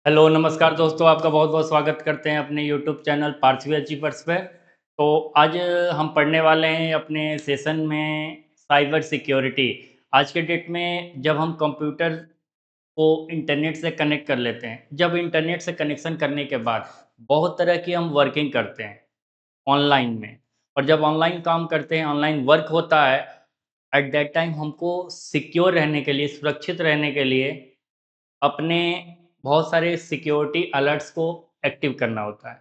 Hello, नमस्कार दोस्तों, आपका बहुत-बहुत स्वागत करते हैं अपने यूट्यूब चैनल पार्थवी अचीवर्स पे। तो आज हम पढ़ने वाले हैं अपने सेशन में साइबर सिक्योरिटी। आज के डेट में जब हम कंप्यूटर को इंटरनेट से कनेक्ट कर लेते हैं, जब इंटरनेट से कनेक्शन करने के बाद बहुत तरह की हम वर्किंग करते हैं ऑनलाइन में। और जब ऑनलाइन काम करते हैं, ऑनलाइन वर्क होता है, एट दैट टाइम हमको सिक्योर रहने के लिए, सुरक्षित रहने के लिए अपने बहुत सारे सिक्योरिटी अलर्ट्स को एक्टिव करना होता है,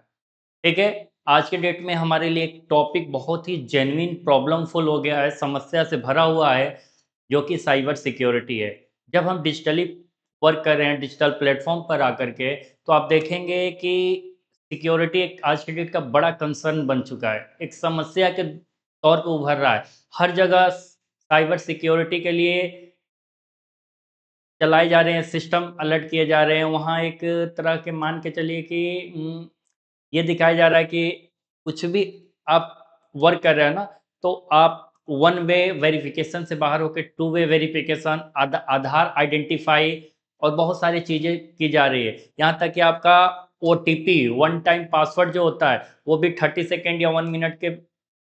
ठीक है? आज के डेट में हमारे लिए एक टॉपिक बहुत ही जेन्युइन प्रॉब्लमफुल हो गया है, समस्या से भरा हुआ है, जो कि साइबर सिक्योरिटी है। जब हम डिजिटली वर्क कर रहे हैं, डिजिटल प्लेटफ़ॉर्म पर आकर के, तो आप देखेंगे कि सिक्योरिटी एक आज के डेट का बड़ा कंसर्न बन चुका है। एक समस्या के तौर पे उभर रहा है। हर जगह साइबर सिक्योरिटी के लिए चलाए जा रहे हैं, सिस्टम अलर्ट किए जा रहे हैं, वहाँ एक तरह के मान के चलिए कि ये दिखाया जा रहा है कि कुछ भी आप वर्क कर रहे हो ना, तो आप वन वे वेरिफ़िकेशन से बाहर होके टू वे वेरिफ़िकेशन, आधार आइडेंटिफ़ाई और बहुत सारी चीज़ें की जा रही है। यहाँ तक कि आपका ओटीपी, वन टाइम पासवर्ड जो होता है, वो भी 30 सेकंड या 1 मिनट के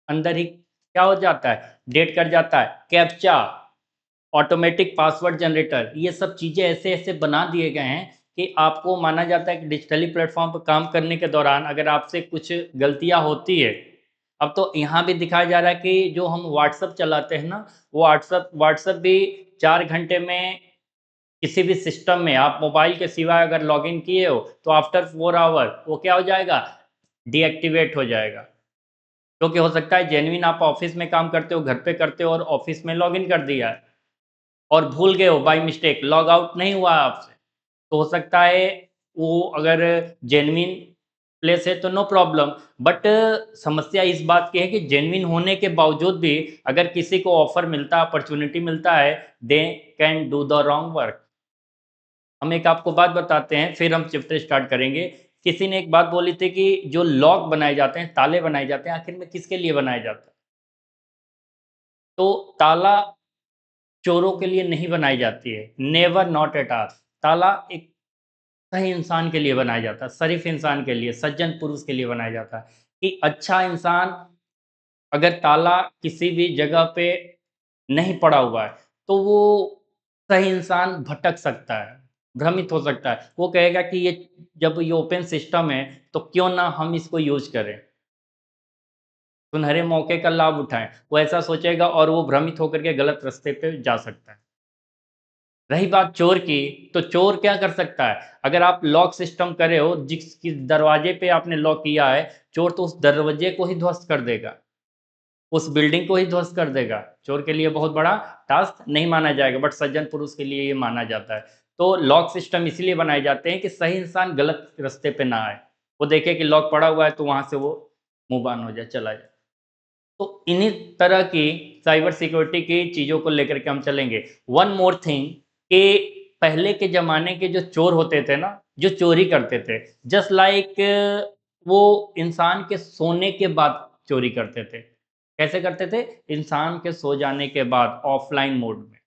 अंदर ही क्या हो जाता है, डेट कर जाता है। कैप्चा, ऑटोमेटिक पासवर्ड जनरेटर, ये सब चीज़ें ऐसे-ऐसे बना दिए गए हैं कि आपको माना जाता है कि डिजिटली प्लेटफ़ॉर्म पर काम करने के दौरान अगर आपसे कुछ गलतियाँ होती है, अब तो यहाँ भी दिखाया जा रहा है कि जो हम व्हाट्सएप चलाते हैं ना, वो व्हाट्सएप व्हाट्सएप भी 4 घंटे में किसी भी सिस्टम में आप मोबाइल के सिवाय अगर लॉगिन किए हो, तो आफ्टर 4 आवर वो क्या हो जाएगा? डीएक्टिवेट हो जाएगा। क्योंकि हो सकता है जेनुइन आप ऑफ़िस में काम करते हो, घर पे करते हो और ऑफ़िस में लॉगिन कर दिया है। और भूल गए हो बाय मिस्टेक, लॉग आउट नहीं हुआ आपसे, तो हो सकता है वो अगर जेन्युइन प्लेस है तो नो प्रॉब्लम। बट समस्या इस बात की है कि जेन्युइन होने के बावजूद भी अगर किसी को ऑफर मिलता है, अपॉर्च्युनिटी मिलता है, they can do the wrong work. हम एक आपको बात बताते हैं, फिर हम चैप्टर स्टार्ट करेंगे। किसी ने एक बात बोली थी कि जो लॉक बनाए जाते हैं, ताले बनाए जाते हैं, आखिर में किसके लिए बनाए जाते हैं? तो ताला चोरों के लिए नहीं बनाई जाती है, नेवर नॉट एट ऑल। ताला एक सही इंसान के लिए बनाया जाता है, शरीफ इंसान के लिए, सज्जन पुरुष के लिए बनाया जाता है कि अच्छा इंसान अगर ताला किसी भी जगह पे नहीं पड़ा हुआ है, तो वो सही इंसान भटक सकता है, भ्रमित हो सकता है। वो कहेगा कि ये जब ये ओपन सिस्टम है, तो क्यों ना हम इसको यूज़ करें, सुनहरे मौके का लाभ उठाएँ। वो ऐसा सोचेगा और वो भ्रमित होकर के गलत रास्ते पे जा सकता है। रही बात चोर की, तो चोर क्या कर सकता है? अगर आप लॉक सिस्टम करे हो, जिस दरवाजे पे आपने लॉक किया है, चोर तो उस दरवाजे को ही ध्वस्त कर देगा, उस बिल्डिंग को ही ध्वस्त कर देगा। चोर के लिए बहुत बड़ा टास्क नहीं माना जाएगा, बट सज्जन पुरुष के लिए ये माना जाता है। तो लॉक सिस्टम इसीलिए बनाए जाते हैं कि सही इंसान गलत रास्ते पे ना आए। वो देखे कि लॉक पड़ा हुआ है, तो वहाँ से वो मूव ऑन हो जाए, चला जाए। तो इन्हीं तरह की साइबर सिक्योरिटी की चीज़ों को लेकर के हम चलेंगे। वन मोर थिंग कि पहले के ज़माने के जो चोर होते थे ना, जो चोरी करते थे, जस्ट लाइक वो इंसान के सोने के बाद चोरी करते थे। कैसे करते थे? इंसान के सो जाने के बाद ऑफ़लाइन मोड में।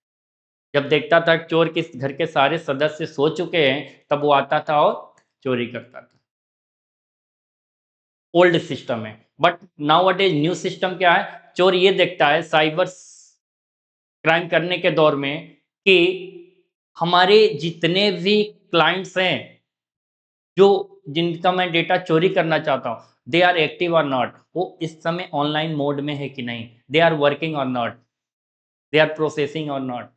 जब देखता था चोर किस घर के सारे सदस्य सो चुके हैं, तब वो आता था और चोरी करता था। ओल्ड सिस्टम है। बट नाउ-अ-डेज़ न्यू सिस्टम क्या है? चोर ये देखता है साइबर क्राइम करने के दौर में कि हमारे जितने भी क्लाइंट्स हैं, जो जिनका मैं डेटा चोरी करना चाहता हूँ, दे आर एक्टिव और नॉट। वो इस समय ऑनलाइन मोड में है कि नहीं? दे आर वर्किंग और नॉट? दे आर प्रोसेसिंग और नॉट?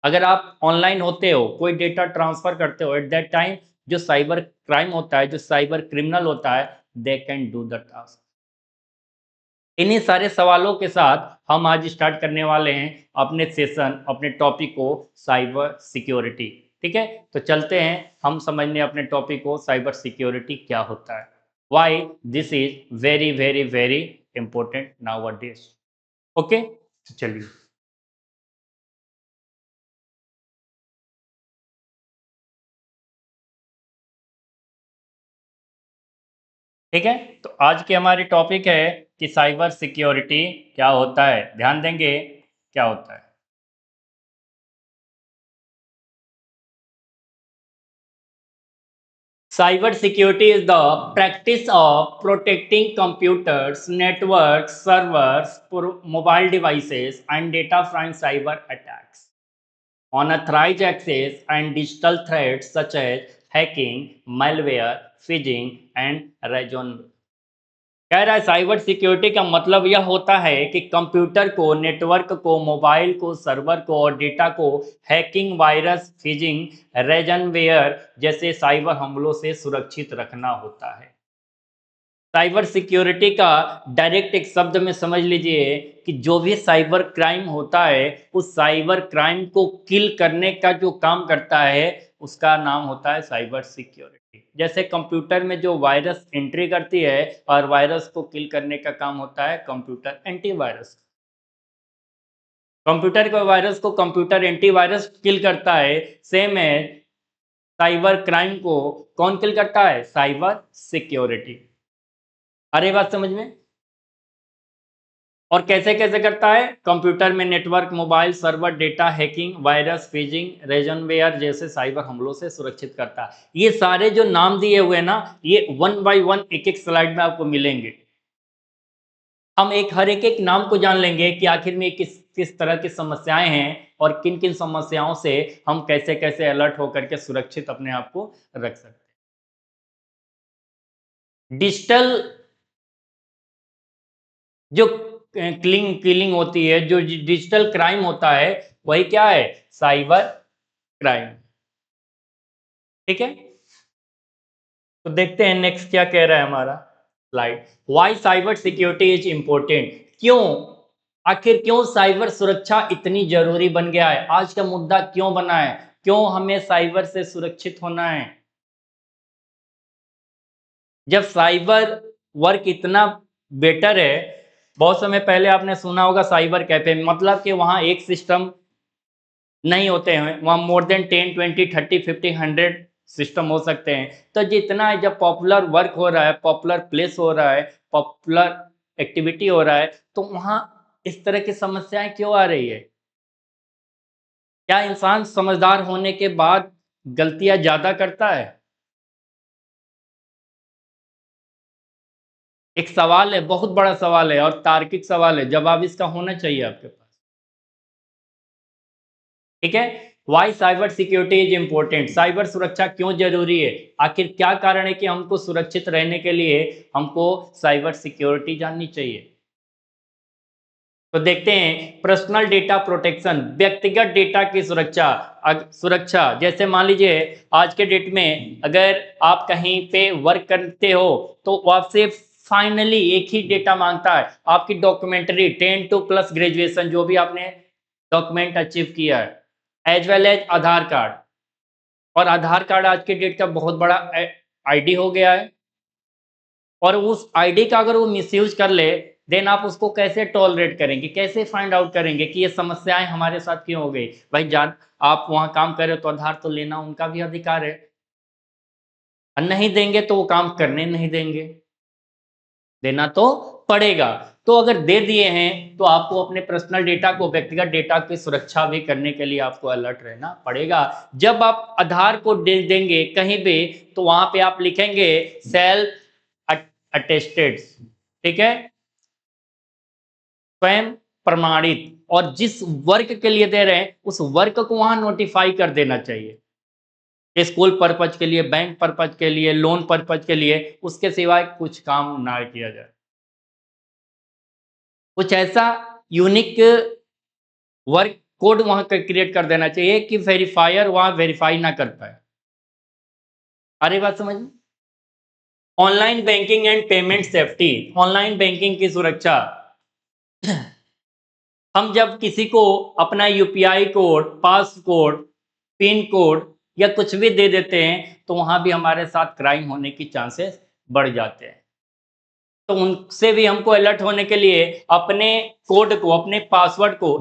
अगर आप ऑनलाइन होते हो, कोई डेटा ट्रांसफ़र करते हो, एट दैट टाइम जो साइबर क्राइम होता है, जो साइबर क्रिमिनल होता है, they can do the task. इन्हीं सारे सवालों के साथ हम आज स्टार्ट करने वाले हैं अपने सेशन, अपने टॉपिक को साइबर सिक्योरिटी। ठीक है? तो चलते हैं हम समझने अपने टॉपिक को साइबर सिक्योरिटी क्या होता है? Why this is very, very, very important nowadays. Okay? तो चलिए। ठीक है? तो आज की हमारी टॉपिक है कि साइबर सिक्योरिटी क्या होता है? ध्यान देंगे क्या होता है? Cyber security is the practice of protecting computers, networks, servers, mobile devices, and data from cyber attacks. Unauthorized access and digital threats such as hacking, malware, phishing, and ransomware. कह रहा है साइबर सिक्योरिटी का मतलब यह होता है कि computer को, नेटवर्क को, मोबाइल को, सर्वर को और डेटा को हैकिंग, वायरस, फिशिंग, रैनसमवेयर जैसे साइबर हमलों से सुरक्षित रखना होता है। साइबर सिक्योरिटी का डायरेक्ट एक शब्द में समझ लीजिए कि जो भी साइबर क्राइम होता है, उस साइबर क्राइम को किल करने का जो काम करता है, उसका नाम होता है साइबर सिक्योरिटी। जैसे कंप्यूटर में जो वायरस एंट्री करती है और वायरस को किल करने का काम होता है कंप्यूटर एंटीवायरस। कंप्यूटर के वायरस को कंप्यूटर एंटीवायरस किल करता है, सेम है साइबर क्राइम को कौन किल करता है? Cyber security. अरे बात समझ में? और कैसे कैसे करता है? कंप्यूटर में network, mobile, server, data, hacking, virus, fishing, ransomware जैसे साइबर हमलों से सुरक्षित करता है। ये सारे जो नाम दिए हुए ना, ये वन बाय वन एक एक स्लाइड में आपको मिलेंगे। हम हर एक नाम को जान लेंगे कि आखिर में किस किस तरह की समस्याएं हैं और किन किन समस्याओं से हम कैसे कैसे अलर्ट होकर के सुरक्षित अपने आप को रख सकते हैं। डिजिटल जो किलिंग किलिंग होती है, जो डिजिटल क्राइम होता है, वही क्या है? Cyber crime. ठीक है, तो देखते हैं नेक्स्ट क्या कह रहा है हमारा slide. Why cyber security is important. क्यों, आखिर क्यों साइबर सुरक्षा इतनी जरूरी बन गया है? आज का मुद्दा क्यों बना है? क्यों हमें साइबर से सुरक्षित होना है? जब साइबर वर्क इतना बेटर है, बहुत समय पहले आपने सुना होगा साइबर कैफे, मतलब कि वहां एक सिस्टम नहीं होते हैं, वहाँ मोर देन 10, 20, 30, 50, 100 सिस्टम हो सकते हैं। तो जितना है, जब पॉपुलर वर्क हो रहा है, पॉपुलर प्लेस हो रहा है, पॉपुलर एक्टिविटी हो रहा है, तो वहाँ इस तरह की समस्याएं क्यों आ रही है? क्या इंसान समझदार होने के बाद गलतियां ज्यादा करता है? एक सवाल है, बहुत बड़ा सवाल है और तार्किक सवाल है, जवाब इसका होना चाहिए आपके पास। ठीक है, why cyber security is important. Cyber सुरक्षा क्यों जरूरी है? आखिर क्या कारण है कि हमको सुरक्षित रहने के लिए हमको साइबर सिक्योरिटी जाननी चाहिए? तो देखते हैं, पर्सनल डेटा प्रोटेक्शन, व्यक्तिगत डेटा की सुरक्षा। सुरक्षा जैसे मान लीजिए आज के डेट में अगर आप कहीं पे वर्क करते हो, तो वो आपसे फाइनली एक ही डेटा मांगता है, आपकी डॉक्यूमेंट्री, 10 टू प्लस ग्रेजुएशन, जो भी आपने डॉक्यूमेंट अचीव किया है, एज वेल एज आधार कार्ड। और आधार कार्ड आज के डेट का बहुत बड़ा आईडी हो गया है, और उस आईडी का अगर वो मिसयूज कर ले, देन आप उसको कैसे टॉलरेट करेंगे? कैसे फाइंड आउट करेंगे कि ये समस्याएं हमारे साथ क्यों हो गई? भाई जान, आप वहां काम कर रहे हो तो आधार तो लेना उनका भी अधिकार है, और नहीं देंगे तो वो काम करने नहीं देंगे, देना तो पड़ेगा। तो अगर दे दिए हैं तो आपको अपने पर्सनल डेटा को, व्यक्तिगत डेटा की सुरक्षा भी करने के लिए आपको अलर्ट रहना पड़ेगा। जब आप आधार को देंगे कहीं भी, तो वहां पे आप लिखेंगे सेल्फ अटेस्टेड। ठीक है, स्वयं प्रमाणित। और जिस वर्क के लिए दे रहे हैं उस वर्क को वहां नोटिफाई कर देना चाहिए, स्कूल पर्पज के लिए, बैंक पर्पज के लिए, लोन पर्पज के लिए, उसके सिवाय कुछ काम ना किया जाए। कुछ ऐसा यूनिक वर्क कोड वहां क्रिएट कर देना चाहिए कि वेरीफायर वहां वेरीफाई ना कर पाए। अरे बात समझ में? Online banking and payment safety, online banking की सुरक्षा। हम जब किसी को अपना यूपीआई कोड, पास कोड, पिन कोड या कुछ भी दे देते हैं, तो वहां भी हमारे साथ क्राइम होने की चांसेस बढ़ जाते हैं। तो उनसे भी हमको अलर्ट होने के लिए अपने कोड को, अपने पासवर्ड को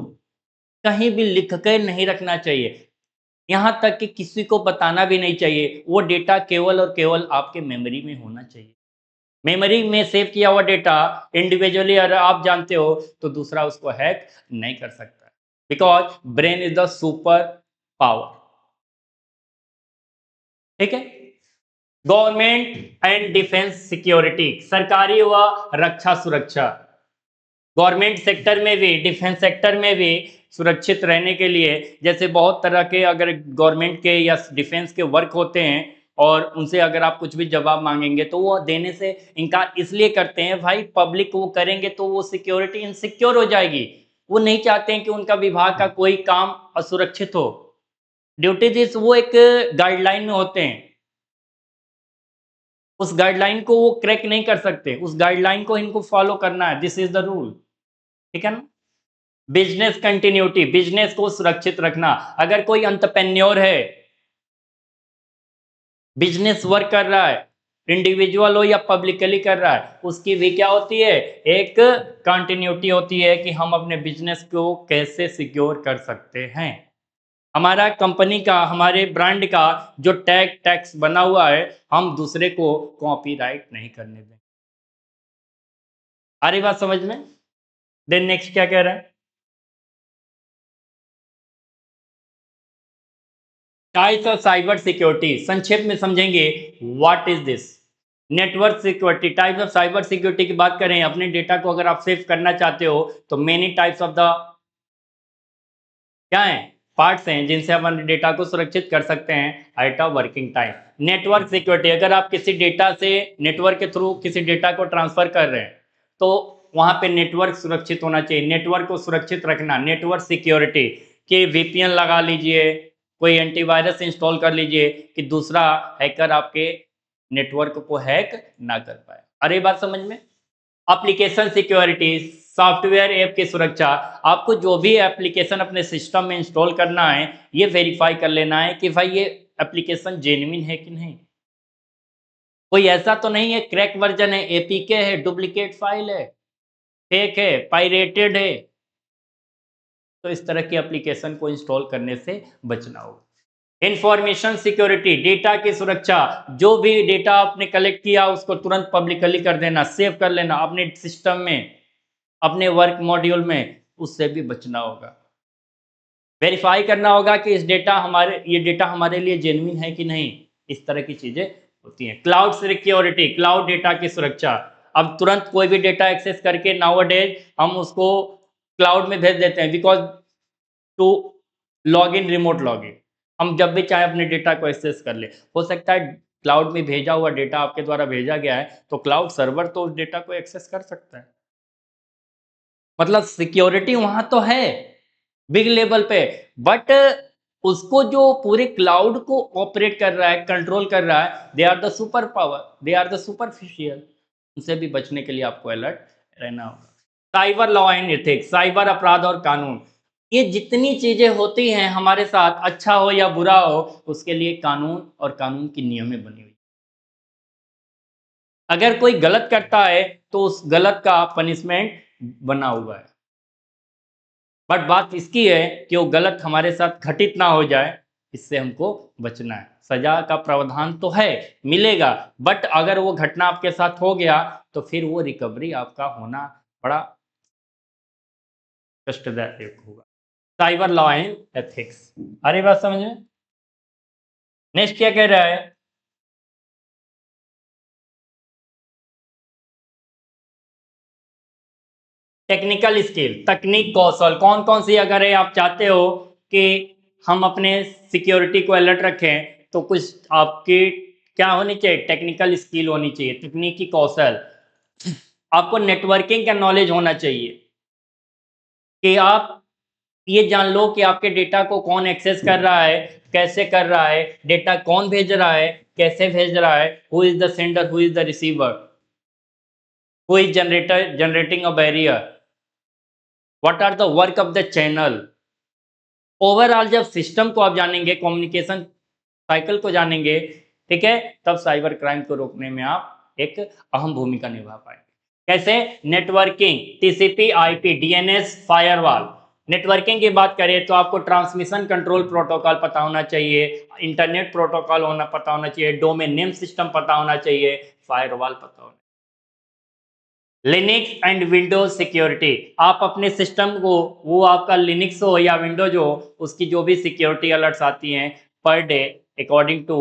कहीं भी लिख कर नहीं रखना चाहिए, यहाँ तक कि किसी को बताना भी नहीं चाहिए। वो डेटा केवल और केवल आपके मेमोरी में होना चाहिए। मेमोरी में सेव किया हुआ डेटा इंडिविजुअली अगर आप जानते हो, तो दूसरा उसको हैक नहीं कर सकता, because brain is the super power. ठीक है, गवर्नमेंट एंड डिफेंस सिक्योरिटी, सरकारी व रक्षा सुरक्षा। गवर्नमेंट सेक्टर में भी, डिफेंस सेक्टर में भी सुरक्षित रहने के लिए, जैसे बहुत तरह के अगर गवर्नमेंट के या डिफेंस के वर्क होते हैं और उनसे अगर आप कुछ भी जवाब मांगेंगे तो वो देने से इनकार इसलिए करते हैं भाई, पब्लिक वो करेंगे तो वो सिक्योरिटी इनसिक्योर हो जाएगी। वो नहीं चाहते हैं कि उनका विभाग का कोई काम असुरक्षित हो। ड्यूटीज वो एक गाइडलाइन में होते हैं, उस गाइडलाइन को वो क्रैक नहीं कर सकते, उस गाइडलाइन को इनको फॉलो करना है, दिस इज द रूल। ठीक है ना। बिजनेस कंटिन्यूटी, बिजनेस को सुरक्षित रखना। अगर कोई एंटरप्रेन्योर है, बिजनेस वर्क कर रहा है, इंडिविजुअल हो या पब्लिकली कर रहा है, उसकी भी क्या होती है, एक कंटिन्यूटी होती है कि हम अपने बिजनेस को कैसे सिक्योर कर सकते हैं। हमारा कंपनी का, हमारे ब्रांड का जो टैक्स बना हुआ है, हम दूसरे को कॉपीराइट नहीं करने दें। आ रही बात समझ में। देन नेक्स्ट क्या कह रहा है, टाइप्स ऑफ साइबर सिक्योरिटी। संक्षेप में समझेंगे, what is this. Network security, types of cyber security की बात करें, अपने डेटा को अगर आप सेव करना चाहते हो तो मेनी टाइप्स ऑफ द क्या है, पार्ट्स हैं जिनसे हम अपने डेटा को सुरक्षित कर सकते हैं at a working time. Network security, अगर आप किसी डेटा से नेटवर्क के थ्रू किसी डेटा को ट्रांसफर कर रहे हैं तो वहां पे नेटवर्क सुरक्षित होना चाहिए, नेटवर्क को सुरक्षित रखना। नेटवर्क सिक्योरिटी कि वीपीएन लगा लीजिए, कोई एंटीवायरस इंस्टॉल कर लीजिए कि दूसरा हैकर आपके नेटवर्क को हैक ना कर पाए। अरे बात समझ में। एप्लीकेशन सिक्योरिटी, सॉफ्टवेयर ऐप की सुरक्षा। आपको जो भी एप्लीकेशन अपने सिस्टम में इंस्टॉल करना है, ये वेरीफाई कर लेना है कि भाई ये एप्लीकेशन जेन्युइन है कि नहीं, कोई ऐसा तो नहीं है क्रैक वर्जन है, एपीके है, डुप्लीकेट फाइल है, फेक है, पायरेटेड है। तो इस तरह की एप्लीकेशन को इंस्टॉल करने से बचना होगा। इंफॉर्मेशन सिक्योरिटी, डेटा की सुरक्षा। जो भी डेटा आपने कलेक्ट किया उसको तुरंत पब्लिकली कर देना, सेव कर लेना अपने सिस्टम में, अपने वर्क मॉड्यूल में, उससे भी बचना होगा। वेरीफाई करना होगा कि इस डेटा हमारे, ये डेटा हमारे लिए जेन्युइन है कि नहीं। इस तरह की चीजें होती हैं। क्लाउड सिक्योरिटी, क्लाउड डेटा की सुरक्षा। अब तुरंत कोई भी डेटा एक्सेस करके नाउअडेज हम उसको क्लाउड में भेज देते हैं, because to log in, remote log in, हम जब भी चाहे अपने डेटा को एक्सेस कर ले। हो सकता है क्लाउड में भेजा हुआ डेटा आपके द्वारा भेजा गया है तो क्लाउड सर्वर तो उस डेटा को एक्सेस कर सकता है। मतलब सिक्योरिटी वहां तो है बिग लेवल पे, बट उसको जो पूरे क्लाउड को ऑपरेट कर रहा है, कंट्रोल कर रहा है, they are the super power, they are the superficial. उनसे भी बचने के लिए आपको अलर्ट रहना होगा। Cyber law and ethics, cyber अपराध और कानून। ये जितनी चीजें होती हैं हमारे साथ, अच्छा हो या बुरा हो, उसके लिए कानून और कानून की नियमें बनी हुई। अगर कोई गलत करता है तो उस गलत का पनिशमेंट बना हुआ है। बट बात इसकी है कि वो गलत हमारे साथ घटित ना हो जाए, इससे हमको बचना है। सजा का प्रावधान तो है, मिलेगा, बट अगर वो घटना आपके साथ हो गया तो फिर वो रिकवरी आपका होना बड़ा कष्टदायक होगा। साइबर लॉ एंड एथिक्स, अरे बात समझ में। नेक्स्ट क्या कह रहा है, टेक्निकल स्किल, तकनीक कौशल। कौन कौन सी अगर आप चाहते हो कि हम अपने सिक्योरिटी को अलर्ट रखें तो कुछ आपकी क्या होनी चाहिए, टेक्निकल स्किल होनी चाहिए, तकनीकी कौशल। आपको नेटवर्किंग का नॉलेज होना चाहिए कि आप ये जान लो कि आपके डेटा को कौन एक्सेस कर रहा है, कैसे कर रहा है, डेटा कौन भेज रहा है, कैसे भेज रहा है, who is the sender, who is the receiver, who is generating a barrier, what are the work of the channel. Overall जब सिस्टम को आप जानेंगे, कम्युनिकेशन साइकिल को जानेंगे, ठीक है, तब साइबर क्राइम को रोकने में आप एक अहम भूमिका निभा पाएंगे। कैसे, networking, TCP IP DNS firewall. Networking की बात करें तो आपको ट्रांसमिशन कंट्रोल प्रोटोकॉल पता होना चाहिए, इंटरनेट प्रोटोकॉल होना पता होना चाहिए, डोमेन नेम सिस्टम पता होना चाहिए, फायरवॉल पता होना। लिनक्स एंड विंडोज सिक्योरिटी, आप अपने सिस्टम को, वो आपका लिनक्स हो या विंडोज हो, उसकी जो भी सिक्योरिटी अलर्ट्स आती हैं per day according to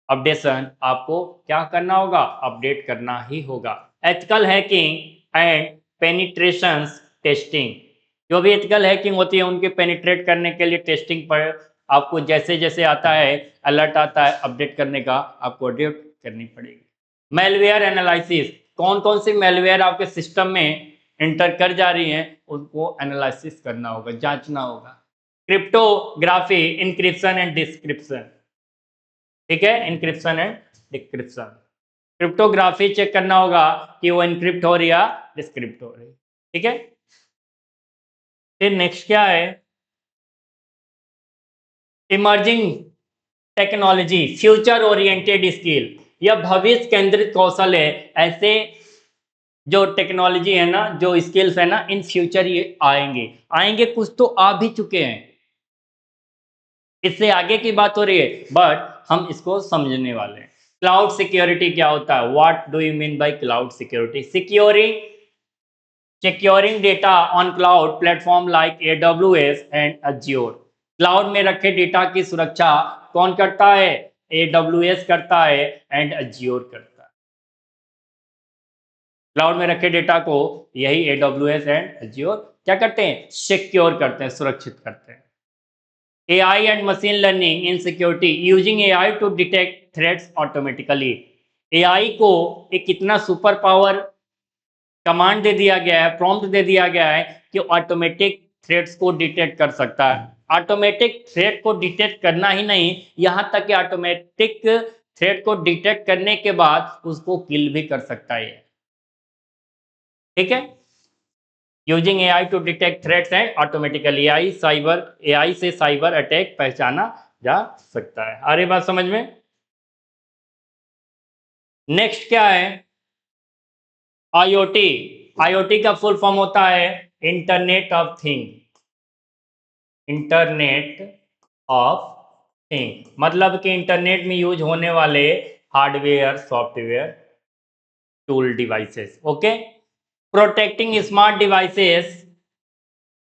updation आपको क्या करना होगा, अपडेट करना ही होगा। Ethical hacking and penetration testing, जो भी एथिकल हैकिंग होती है उनके पेनिट्रेट करने के लिए टेस्टिंग पर आपको जैसे जैसे आता है अलर्ट आता है अपडेट करने का, आपको अपडेट करनी पड़ेगी। मेलवेयर एनालिसिस, कौन कौन सी मेलवेयर आपके सिस्टम में एंटर कर जा रही हैं उनको एनालिसिस करना होगा, जांचना होगा। क्रिप्टोग्राफी, इंक्रिप्शन एंड डिस्क्रिप्शन, ठीक है, encryption and decryption. Cryptography check करना होगा कि वो इनक्रिप्ट हो रही है या डिस्क्रिप्ट हो रही है, ठीक है। फिर नेक्स्ट क्या है, emerging technology, future oriented skill, यह भविष्य केंद्रित कौशल है। ऐसे जो टेक्नोलॉजी है ना, जो स्किल्स है ना, इन फ्यूचर ये आएंगे, आएंगे कुछ तो आ भी चुके हैं, इससे आगे की बात हो रही है, बट हम इसको समझने वाले हैं। क्लाउड सिक्योरिटी क्या होता है, what do you mean by cloud security? Securing data on cloud platform like AWS and Azure। Cloud में रखे डेटा की सुरक्षा कौन करता है? AWS करता है एंड Azure करता है। क्लाउड में रखे डेटा को यही AWS एंड Azure क्या करते हैं? सिक्योर करते हैं, सुरक्षित करते हैं। AI and machine learning in security, using AI to detect threats automatically। AI को एक कितना सुपर पावर कमांड दे दिया गया है, प्रॉम्प्ट दे दिया गया है कि ऑटोमेटिक थ्रेट्स को डिटेक्ट कर सकता है। ऑटोमेटिक थ्रेट को डिटेक्ट करना ही नहीं, यहां तक कि ऑटोमेटिक थ्रेट को डिटेक्ट करने के बाद उसको किल भी कर सकता है, ठीक है। Using AI to detect threats and automatically AI से साइबर अटैक पहचाना जा सकता है। आ रही बात समझ में? नेक्स्ट क्या है, IoT। IoT का फुल फॉर्म होता है internet of thing. Internet of thing मतलब कि इंटरनेट में यूज होने वाले hardware, software, tool, devices, okay. Protecting smart devices,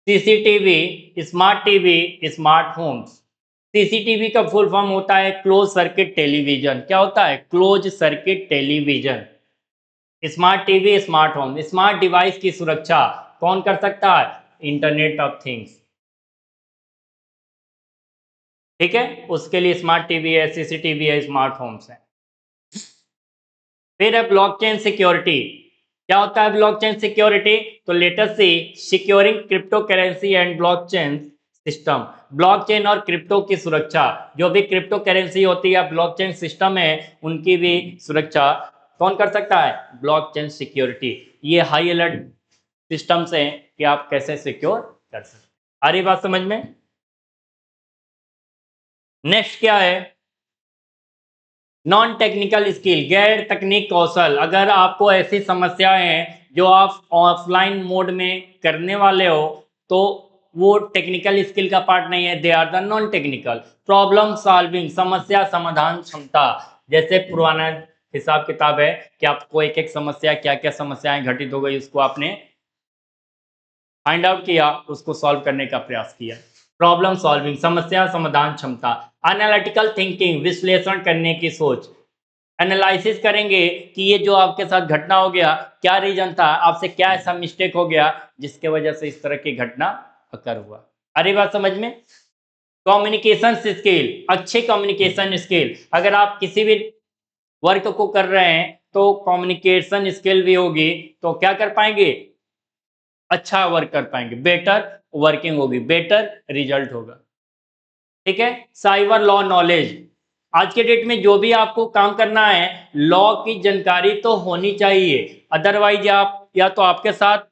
CCTV, smart TV, smart homes. CCTV का फुल फॉर्म होता है क्लोज सर्किट टेलीविजन। क्या होता है? Close circuit television. Smart TV, smart home, smart device की सुरक्षा कौन कर सकता है? इंटरनेट ऑफ थिंग्स, ठीक है। उसके लिए स्मार्ट टीवी है, CCTV है, स्मार्ट होम्स है। फिर है ब्लॉकचेन सिक्योरिटी। क्या होता है ब्लॉकचेन सिक्योरिटी? तो let us see securing crypto currency and blockchain system. Blockchain और क्रिप्टो की सुरक्षा, जो भी क्रिप्टो करेंसी होती है, ब्लॉकचेन सिस्टम है, उनकी भी सुरक्षा कौन कर सकता है? Blockchain security. ये हाई अलर्ट सिस्टम्स हैं कि आप कैसे सिक्योर कर सकते हैं। आ रही बात समझ में? नेक्स्ट क्या है, नॉन टेक्निकल स्किल, गैर तकनीक कौशल। अगर आपको ऐसी समस्याएं हैं जो आप ऑफलाइन मोड में करने वाले हो तो वो टेक्निकल स्किल का पार्ट नहीं है, they are the non technical. Problem solving, समस्या समाधान क्षमता, जैसे पुराना हिसाब किताब है कि आपको एक एक समस्या, क्या क्या समस्याएं घटित हो गई, उसको आपने फाइंड आउट किया, उसको सॉल्व करने का प्रयास किया। प्रॉब्लम सॉल्विंग, समस्या समाधान क्षमता। एनालिटिकल थिंकिंग, विश्लेषण करने की सोच। एनालिसिस करेंगे कि ये जो आपके साथ घटना हो गया, क्या रीजन था, आपसे क्या ऐसा मिस्टेक हो गया जिसके वजह से इस तरह की घटना अकर हुआ। अरे बात समझ में? कम्युनिकेशन स्किल, अच्छे कम्युनिकेशन स्किल। अगर आप किसी भी वर्क को कर रहे हैं तो कम्युनिकेशन स्किल भी होगी तो क्या कर पाएंगे? अच्छा वर्क कर पाएंगे, बेटर वर्किंग होगी, बेटर रिजल्ट होगा, ठीक है। साइबर लॉ नॉलेज, आज के डेट में जो भी आपको काम करना है लॉ की जानकारी तो होनी चाहिए, अदरवाइज आप या तो आपके साथ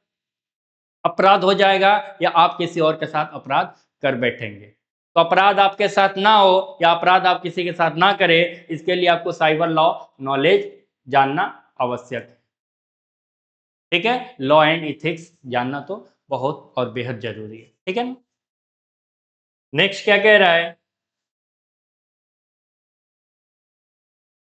अपराध हो जाएगा या आप किसी और के साथ अपराध कर बैठेंगे। तो अपराध आपके साथ ना हो या अपराध आप किसी के साथ ना करें, इसके लिए आपको साइबर लॉ नॉलेज जानना आवश्यक है, ठीक है। लॉ एंड इथिक्स जानना तो बहुत और बेहद जरूरी है, ठीक है ना। नेक्स्ट क्या कह रहा है,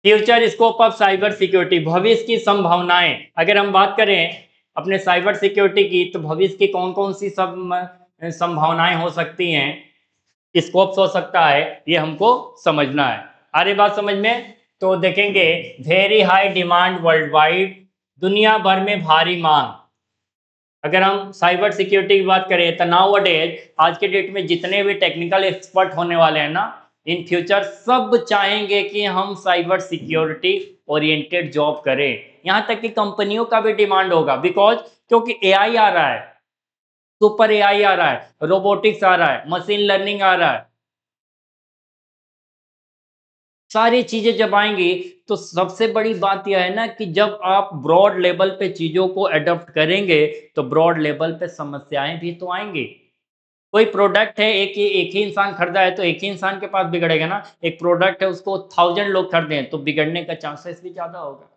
future scope of cyber security, भविष्य की संभावनाएं। अगर हम बात करें अपने साइबर सिक्योरिटी की तो भविष्य की कौन कौन सी सब संभावनाएं हो सकती हैं, स्कोप्स हो सकता है, ये हमको समझना है। आ रही बात समझ में? तो देखेंगे very high demand world wide, दुनिया भर में भारी मांग। अगर हम साइबर सिक्योरिटी की बात करें तो नाउ अडेज, आज के डेट में जितने भी टेक्निकल एक्सपर्ट होने वाले हैं ना, इन फ्यूचर सब चाहेंगे कि हम साइबर सिक्योरिटी ओरिएंटेड जॉब करें। यहाँ तक कि कंपनियों का भी डिमांड होगा, बिकॉज क्योंकि एआई आ रहा है, सुपर एआई आ रहा है, रोबोटिक्स आ रहा है, मशीन लर्निंग आ रहा है, सारी चीजें जब आएंगी तो सबसे बड़ी बात यह है ना कि जब आप ब्रॉड लेवल पे चीजों को अडॉप्ट करेंगे तो ब्रॉड लेवल पे समस्याएं भी तो आएंगी। कोई प्रोडक्ट है, एक ही इंसान खरीदा है तो एक ही इंसान के पास बिगड़ेगा ना। एक प्रोडक्ट है, उसको 1000 लोग खरीदे हैं तो बिगड़ने का चांसेस भी ज्यादा होगा।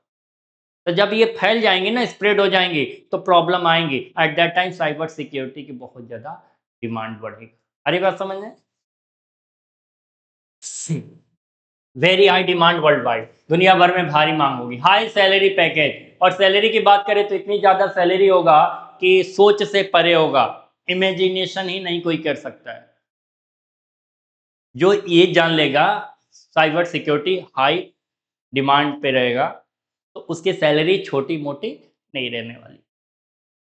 तो जब ये फैल जाएंगी ना, स्प्रेड हो जाएंगी, तो प्रॉब्लम आएंगी। At that time cyber security की बहुत ज्यादा डिमांड बढ़ेगी। अरे बात समझ में? Very high demand world wide, दुनिया भर में भारी मांग होगी। हाई सैलरी पैकेज, और सैलरी की बात करें तो इतनी ज्यादा सैलरी होगा कि सोच से परे होगा, इमेजिनेशन ही नहीं कोई कर सकता है। जो ये जान लेगा साइबर सिक्योरिटी हाई डिमांड पे रहेगा तो उसकी सैलरी छोटी मोटी नहीं रहने वाली।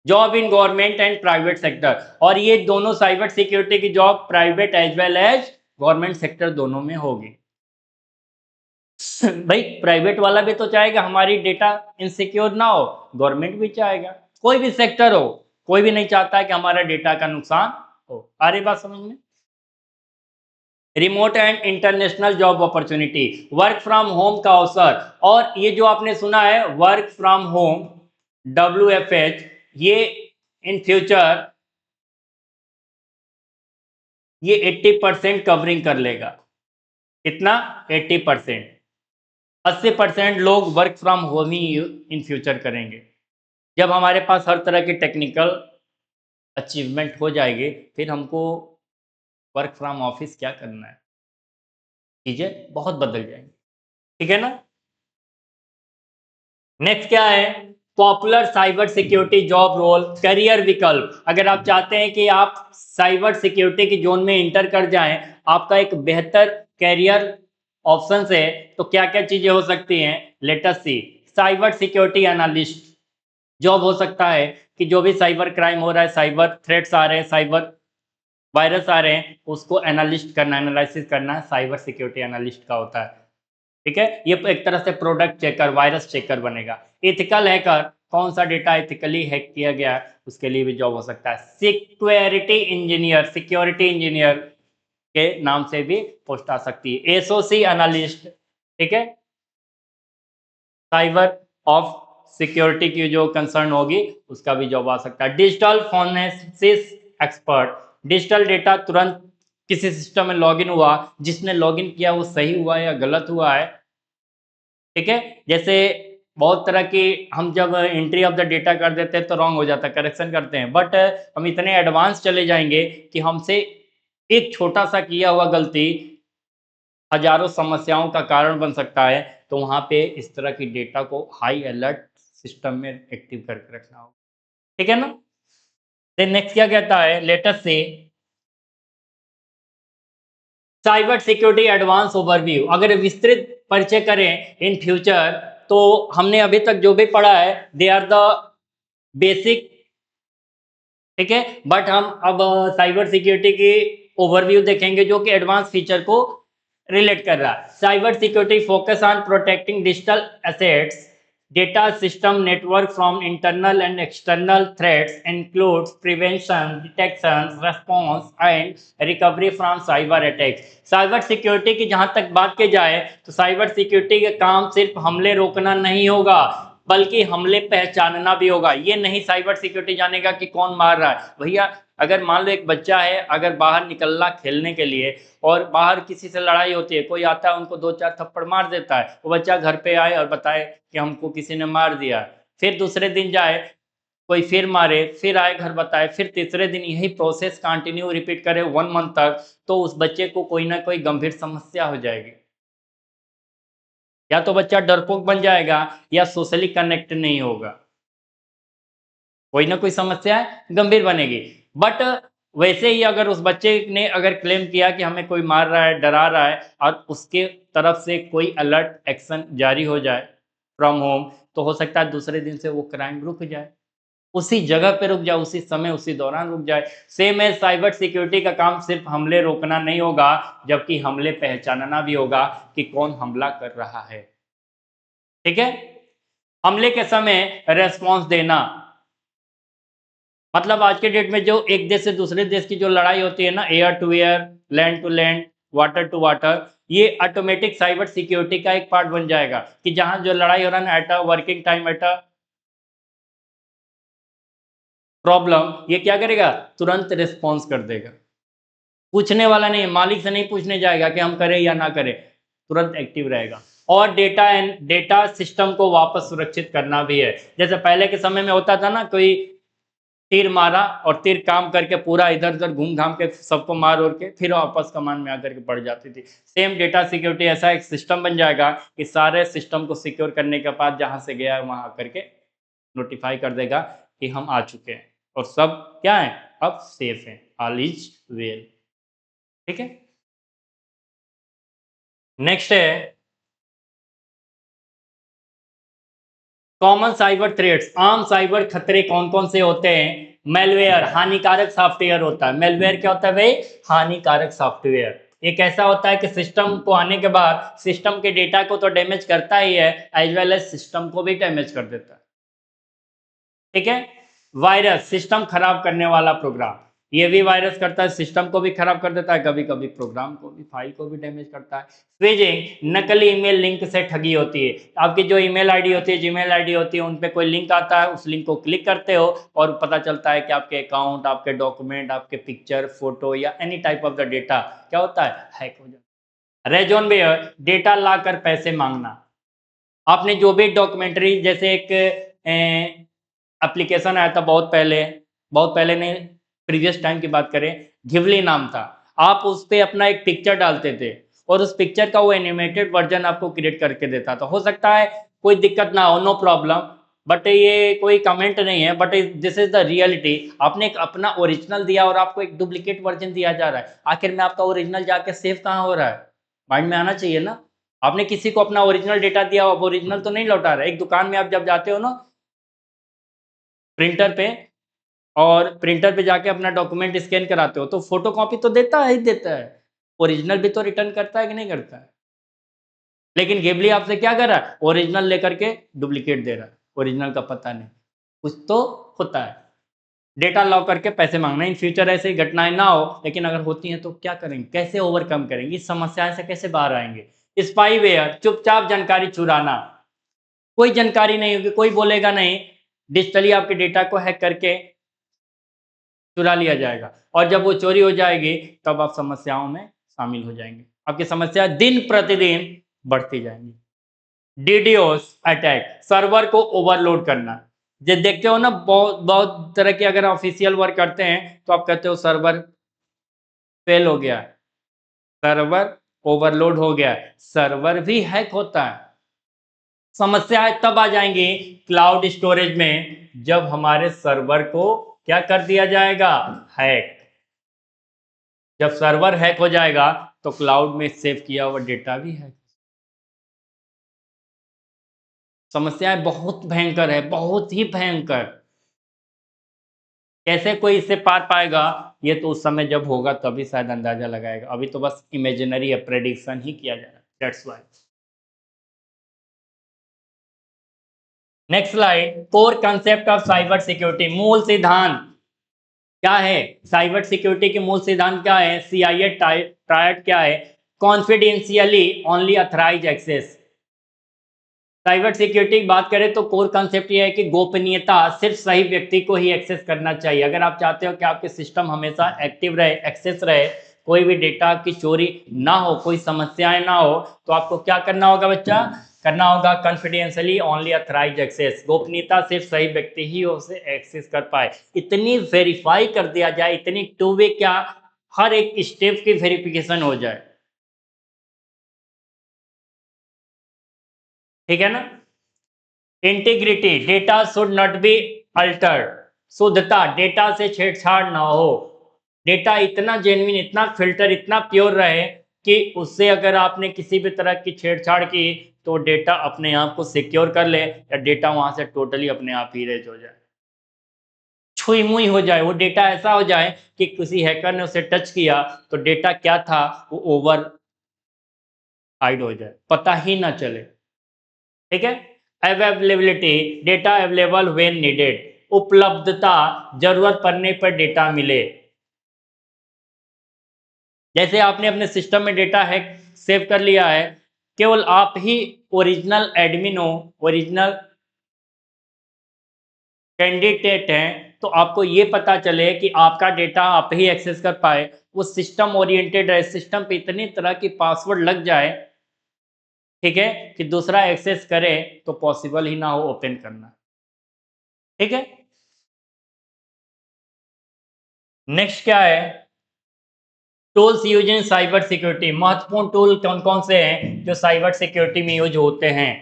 Job in government and private sector, और ये दोनों साइबर सिक्योरिटी की job private as well as government sector दोनों में होगी। भाई प्राइवेट वाला भी तो चाहेगा हमारी डेटा इनसिक्योर ना हो, गवर्नमेंट भी चाहेगा, कोई भी सेक्टर हो, कोई भी नहीं चाहता है कि हमारा डेटा का नुकसान हो। आ रही बात समझ में? Remote and international job opportunity, work from home का अवसर। और ये जो आपने सुना है वर्क फ्रॉम होम, WFH, ये इन फ्यूचर ये 80% कवरिंग कर लेगा। कितना? 80%। 80% लोग work from home he in future करेंगे। जब हमारे पास हर तरह की टेक्निकल अचीवमेंट हो जाएगी, फिर हमको वर्क फ्रॉम ऑफिस क्या करना है, चीजें बहुत बदल जाएंगी। ठीक है ना? नेक्स्ट क्या है? Popular cyber security job role, career विकल्प। अगर आप चाहते हैं कि आप साइबर सिक्योरिटी की जोन में इंटर कर जाएं, आपका एक बेहतर करियर ऑप्शन है, तो क्या क्या चीजें हो सकती हैं? लेट अस सी। साइबर सिक्योरिटी एनालिस्ट जॉब हो सकता है कि जो भी साइबर क्राइम हो रहा है, साइबर थ्रेट्स आ रहे हैं, साइबर वायरस आ रहे हैं, उसको एनालिस्ट करना, एनालिसिस करना साइबर सिक्योरिटी एनालिस्ट का होता है। ठीक है, ये एक तरह से प्रोडक्ट चेकर, वायरस चेकर बनेगा। इथिकल हैकर, कौन सा डेटा इथिकली हैक किया गया है, उसके लिए भी जॉब हो सकता है। सिक्योरिटी इंजीनियर, सिक्योरिटी इंजीनियर के नाम से भी पोस्ट आ सकती है। एसओसी एनालिस्ट, ठीक है, साइबर ऑफ सिक्योरिटी की जो कंसर्न होगी उसका भी जॉब आ सकता है। डिजिटल फोरेंसिस एक्सपर्ट, डिजिटल डेटा तुरंत किसी सिस्टम में लॉगिन हुआ, जिसने लॉगिन किया वो सही हुआ है या गलत हुआ है। ठीक है, जैसे बहुत तरह की, हम जब एंट्री ऑफ द डेटा कर देते हैं तो रॉन्ग हो जाता है, करेक्शन करते हैं, बट हम इतने एडवांस चले जाएंगे कि हमसे एक छोटा सा किया हुआ गलती हजारों समस्याओं का कारण बन सकता है। तो वहां पे इस तरह की डेटा को हाई अलर्ट सिस्टम में एक्टिव करके रखना होगा। ठीक है ना? देन नेक्स्ट क्या कहता है? लेटेस्ट से साइबर सिक्योरिटी एडवांस ओवरव्यू, अगर विस्तृत परिचय करें इन फ्यूचर, तो हमने अभी तक जो भी पढ़ा है दे आर द बेसिक। ठीक है, बट हम अब साइबर सिक्योरिटी की ओवरव्यू देखेंगे जो कि एडवांस फीचर को रिलेट कर रहा है। Cyber security focus on protecting digital assets, data system network from internal and external threats, includes prevention, detection, response and recovery from cyber attacks। Cyber security की जहां तक बात की जाए तो साइबर सिक्योरिटी का काम सिर्फ हमले रोकना नहीं होगा, बल्कि हमले पहचानना भी होगा। ये नहीं साइबर सिक्योरिटी जानेगा कि कौन मार रहा है। भैया अगर मान लो एक बच्चा है, अगर बाहर निकलना खेलने के लिए और बाहर किसी से लड़ाई होती है, कोई आता है उनको 2-4 थप्पड़ मार देता है, वो बच्चा घर पे आए और बताए कि हमको किसी ने मार दिया, फिर दूसरे दिन जाए कोई फिर मारे, फिर आए घर बताए, फिर तीसरे दिन यही प्रोसेस कंटिन्यू रिपीट करे 1 मंथ तक, तो उस बच्चे को कोई ना कोई गंभीर समस्या हो जाएगी। या तो बच्चा डरपोक बन जाएगा या सोशली कनेक्ट नहीं होगा, कोई ना कोई समस्या गंभीर बनेगी। बट वैसे ही अगर उस बच्चे ने अगर क्लेम किया कि हमें कोई मार रहा है, डरा रहा है, और उसके तरफ से कोई अलर्ट एक्शन जारी हो जाए फ्रॉम होम, तो हो सकता है दूसरे दिन से वो क्राइम रुक जाए, उसी जगह पे रुक जाए, उसी समय उसी दौरान रुक जाए। सेम है, साइबर सिक्योरिटी का काम सिर्फ हमले रोकना नहीं होगा, जबकि हमले पहचानना भी होगा कि कौन हमला कर रहा है। ठीक है, हमले के समय रेस्पॉन्स देना, मतलब आज के डेट में जो एक देश से दूसरे देश की जो लड़ाई होती है ना, air to air, land to land, water to water, ये ऑटोमेटिक साइबर सिक्योरिटी का एक पार्ट बन जाएगा कि जहां जो लड़ाई हो रहा है ना, at a working time, at a problem, ये क्या करेगा, तुरंत रिस्पॉन्स कर देगा। पूछने वाला नहीं, मालिक से नहीं पूछने जाएगा कि हम करें या ना करें, तुरंत एक्टिव रहेगा। और डेटा एंड डेटा सिस्टम को वापस सुरक्षित करना भी है। जैसे पहले के समय में होता था ना, कोई तीर मारा और तीर काम करके पूरा इधर उधर घूम घाम के सबको मार उड़ के फिर वापस कमान में आकर के पड़ जाती थी। सेम डेटा सिक्योरिटी ऐसा एक सिस्टम बन जाएगा कि सारे सिस्टम को सिक्योर करने के बाद जहां से गया है वहां आकर के नोटिफाई कर देगा कि हम आ चुके हैं और सब क्या है, अब सेफ है, ऑल इज वेल। ठीक है, नेक्स्ट है कॉमन साइबर थ्रेट्स। आम साइबर खतरे कौन कौन से होते हैं? मेलवेयर, हानिकारक सॉफ्टवेयर होता है। मेलवेयर क्या होता है भाई? हानिकारक सॉफ्टवेयर। एक ऐसा होता है कि सिस्टम को आने के बाद सिस्टम के डेटा को तो डैमेज करता ही है, एज वेल एज सिस्टम को भी डैमेज कर देता है। ठीक है, वायरस, सिस्टम खराब करने वाला प्रोग्राम, ये भी वायरस करता है, सिस्टम को भी खराब कर देता है, कभी कभी प्रोग्राम को भी, फाइल को भी डैमेज करता है। स्विचिंग, नकली ईमेल लिंक से ठगी होती है। आपकी जो ईमेल आईडी होती है, जीमेल आईडी होती है, उन पे कोई लिंक आता है, उस लिंक को क्लिक करते हो और पता चलता है कि आपके अकाउंट, आपके डॉक्यूमेंट, आपके पिक्चर, फोटो या any type of the data क्या होता है, हैक हो जाता है। रेजोनवेयर, डेटा ला कर पैसे मांगना। आपने जो भी डॉक्यूमेंट्री, जैसे एक एप्लीकेशन आया था बहुत पहले नहीं, प्रीवियस टाइम की बात करें, घिवली नाम था। आप उस पर अपना एक पिक्चर डालते थे और उस पिक्चर का वो एनिमेटेड वर्जन आपको क्रिएट करके देता था। हो सकता है कोई दिक्कत ना हो, नो प्रॉब्लम, बट ये कोई कमेंट नहीं है, but this is the reality. आपने एक अपना ओरिजिनल दिया और आपको एक डुप्लीकेट वर्जन दिया जा रहा है, आखिर में आपका ओरिजिनल जाके सेव कहाँ हो रहा है? माइंड में आना चाहिए ना। आपने किसी को अपना ओरिजिनल डेटा दिया, अब ओरिजिनल तो नहीं लौटा रहा है। एक दुकान में आप जब जाते हो ना प्रिंटर पे, और प्रिंटर पे जाके अपना डॉक्यूमेंट स्कैन कराते हो, तो फोटो कॉपी तो देता है ही देता है, ओरिजिनल भी तो रिटर्न करता है कि नहीं करता है? लेकिन गेबली आपसे क्या कर रहा है, ओरिजिनल लेकर के डुप्लीकेट दे रहा है, ओरिजिनल का पता नहीं। कुछ तो होता है। डेटा लॉक करके पैसे मांगना, इन फ्यूचर ऐसे घटनाएं ना हो, लेकिन अगर होती हैं तो क्या करेंगे, कैसे ओवरकम करेंगे, इस समस्या से कैसे बाहर आएंगे? स्पाईवेयर, चुपचाप जानकारी चुराना। कोई जानकारी नहीं होगी, कोई बोलेगा नहीं, डिजिटली आपके डेटा को हैक करके चुरा लिया जाएगा, और जब वो चोरी हो जाएगी तब आप समस्याओं में शामिल हो जाएंगे, आपकी समस्या दिन प्रतिदिन बढ़ती जाएंगी। डीडोस अटैक, सर्वर को ओवरलोड करना। जो देखते हो ना, बहुत बहुत तरह के अगर ऑफिशियल वर्क करते हैं तो आप कहते हो सर्वर फेल हो गया, सर्वर ओवरलोड हो गया, सर्वर भी हैक होता है। समस्याएं तब आ जाएंगी क्लाउड स्टोरेज में, जब हमारे सर्वर को क्या कर दिया जाएगा, हैक। जब सर्वर हैक हो जाएगा तो क्लाउड में सेव किया हुआ डेटा भी हैक। समस्याएं बहुत भयंकर है, बहुत ही भयंकर। कैसे कोई इससे पार पाएगा, ये तो उस समय जब होगा तभी शायद अंदाजा लगाएगा, अभी तो बस इमेजिनरी है, प्रेडिक्शन ही किया जा रहा है, that's why. Next slide, core concept of cyber security, मूल सिद्धांत क्या है? साइबर सिक्योरिटी के मूल सिद्धांत क्या है? CIA ट्रायड क्या है? Confidentially only authorize access. Cyber security की बात करें तो कोर कंसेप्ट ये है कि गोपनीयता, सिर्फ सही व्यक्ति को ही एक्सेस करना चाहिए। अगर आप चाहते हो कि आपके सिस्टम हमेशा एक्टिव रहे, एक्सेस रहे, कोई भी डेटा की चोरी ना हो, कोई समस्याएं ना हो, तो आपको क्या करना होगा बच्चा? करना होगा कॉन्फिडेंशियली ओनली अथराइज एक्सेस। गोपनीयता, सिर्फ सही व्यक्ति ही उसे एक्सेस कर पाए, इतनी वेरीफाई कर दिया जाए, इतनी टू वे, क्या हर एक स्टेप की वेरिफिकेशन हो जाए। ठीक है ना? Integrity, data should not be altered. शुद्धता, डेटा से छेड़छाड़ ना हो, डेटा इतना जेन्युइन, इतना फिल्टर, इतना प्योर रहे कि उससे अगर आपने किसी भी तरह की छेड़छाड़ की तो डेटा अपने आप को सिक्योर कर ले या डेटा वहां से टोटली अपने आप ही इरेज हो जाए, छुई मुई हो जाए, वो डेटा ऐसा हो जाए कि किसी हैकर ने उसे टच किया तो डेटा क्या था वो ओवर हाइड हो जाए, पता ही ना चले। ठीक है। Availability, data available when needed, उपलब्धता, जरूरत पड़ने पर डेटा मिले। जैसे आपने अपने सिस्टम में डेटा है सेव कर लिया है, केवल आप ही ओरिजिनल एडमिन हो, ओरिजिनल कैंडिडेट हैं, तो आपको ये पता चले कि आपका डेटा आप ही एक्सेस कर पाए, वो सिस्टम ओरिएंटेड है, सिस्टम पे इतनी तरह की पासवर्ड लग जाए, ठीक है, कि दूसरा एक्सेस करे तो पॉसिबल ही ना हो ओपन करना। ठीक है। नेक्स्ट क्या है, tools use in cyber security. महत्वपूर्ण टूल कौन कौन से हैं जो साइबर सिक्योरिटी में यूज होते हैं?